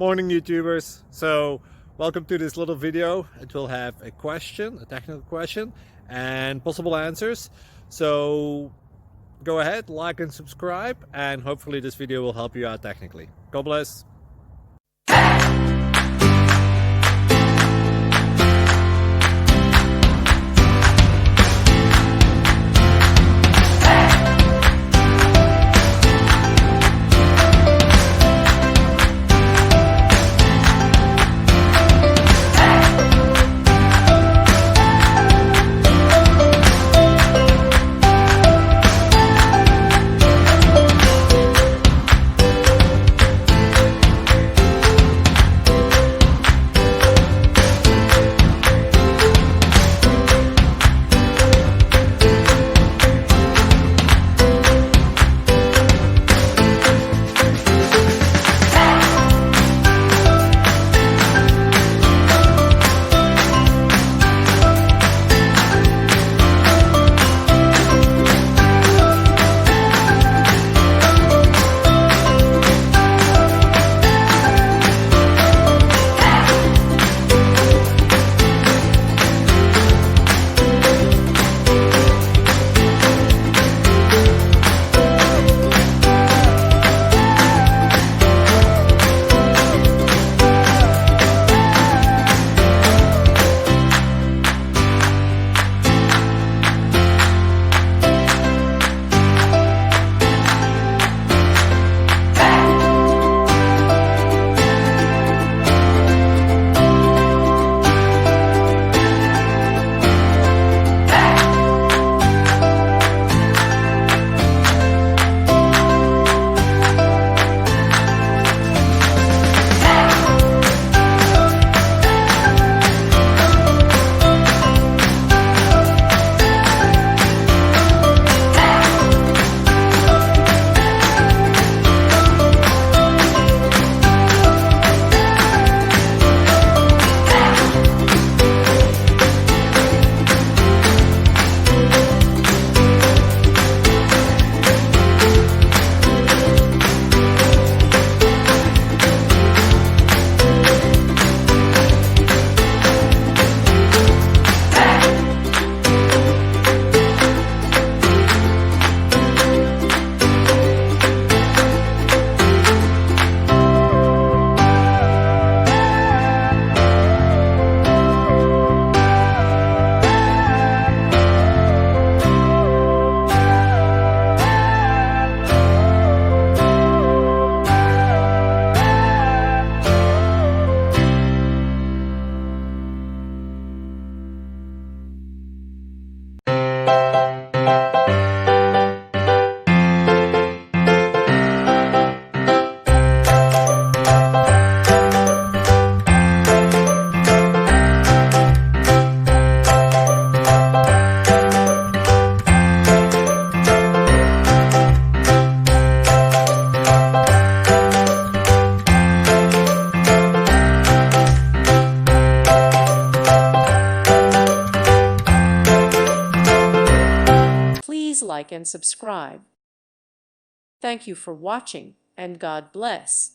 Morning YouTubers. So welcome to this little video. It will have a question, a technical question, and possible answers. So go ahead, like and subscribe, and hopefully this video will help you out technically. God bless. Please like and subscribe. Thank you for watching, and God bless.